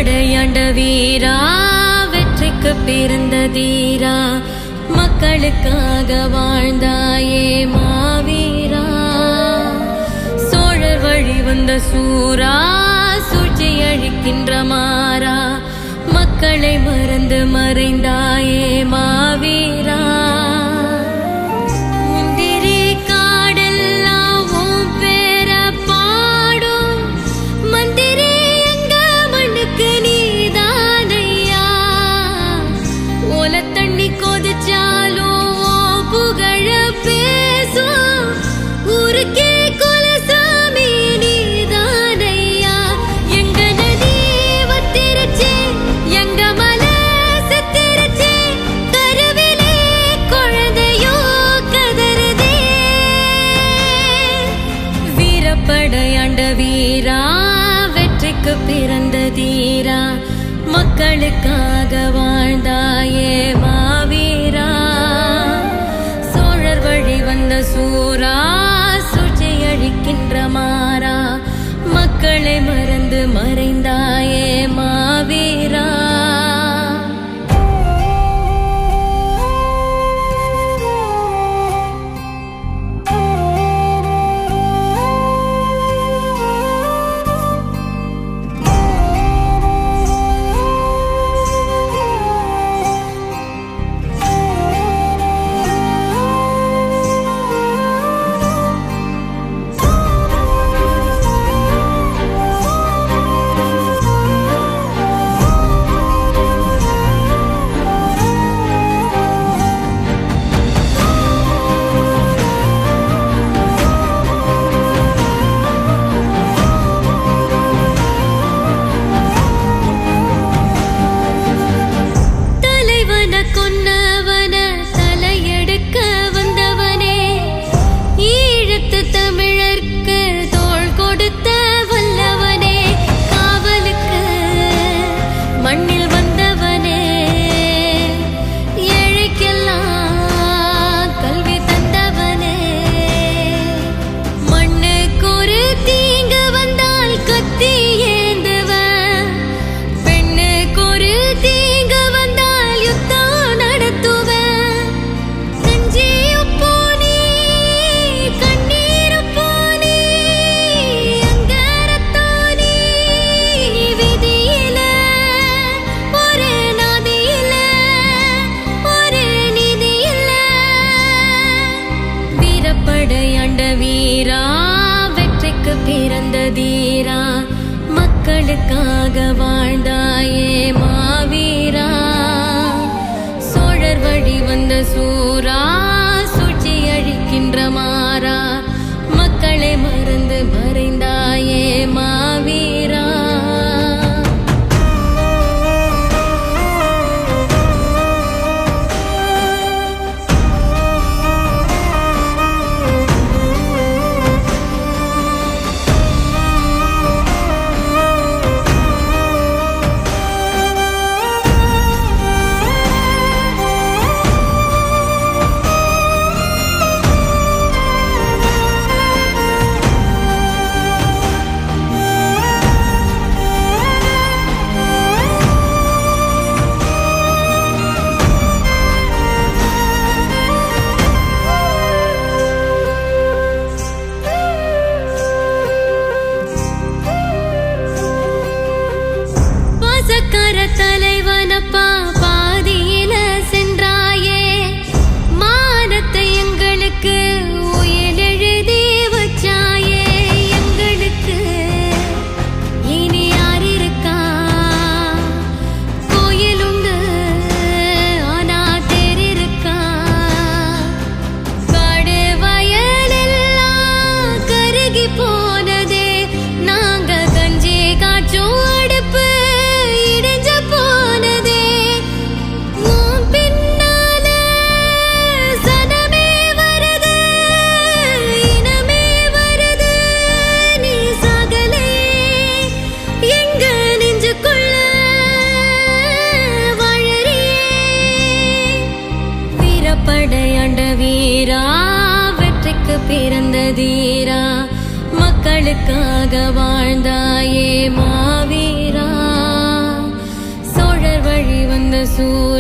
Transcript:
வீரப்படையாண்ட வீரா வெற்றிக்கு பிறந்த தீரா மக்களுக்காக வாழ்ந்தாயே மாவீரா சோழர் வழி வந்த சூரா சூழ்ச்சி அழிக்கின்ற மாறா மக்களை மறந்து மறைந்தாயே மாவீரா படையாண்ட வீரா வெற்றிக்கு பிறந்த தீரா மக்களுக்காக வாழ்ந்தாயே மாவீரா சோழர் வழி வந்த சூரா சூழ்ச்சி அழிக்கின்ற மாறா மக்களை மறந்து மறைந்தாயே மாவீரா கொன்னவன தலையெடுக்க வந்தவனே ஈழத்து தமிழர்க்கு தோள் கொடுத்த வல்லவனே காவலுக்கு மண்ணில் வந்தவனே ஏழைக்கெல்லாம் கல்வி தந்தவனே மண்ணுக்கு ஒரு தீங்கு வந்தால் கத்தி ஏந்துவன் பெண்ணுக்கு ஒரு தீங்கு படையாண்ட வீரா வெற்றிக்கு பிறந்த தீரா மக்களுக்காக வாழ்ந்தாயே மாவீரா சோழர் வழி வந்த சூரா சூழ்ச்சி அழிக்கின்ற மாறா மக்களை மறந்து மறைந்தாயே மாவீரா தலைவனப்பா பாதியில சென்றாயே மானத்தை எங்களுக்கு உயிர் எழுதி வச்சாயே எங்களுக்கு இனி யார் இருக்கா கோயில் உண்டு ஆனா தேர் இருக்கா காடு வயலெல்லாம் கருகி போனதே நாங்க கஞ்சி காய்ச்சும் அடுப்பு படையாண்ட வீரா வெற்றிக்கு பிறந்த தீரா மக்களுக்காக வாழ்ந்தாயே மாவீரா சூ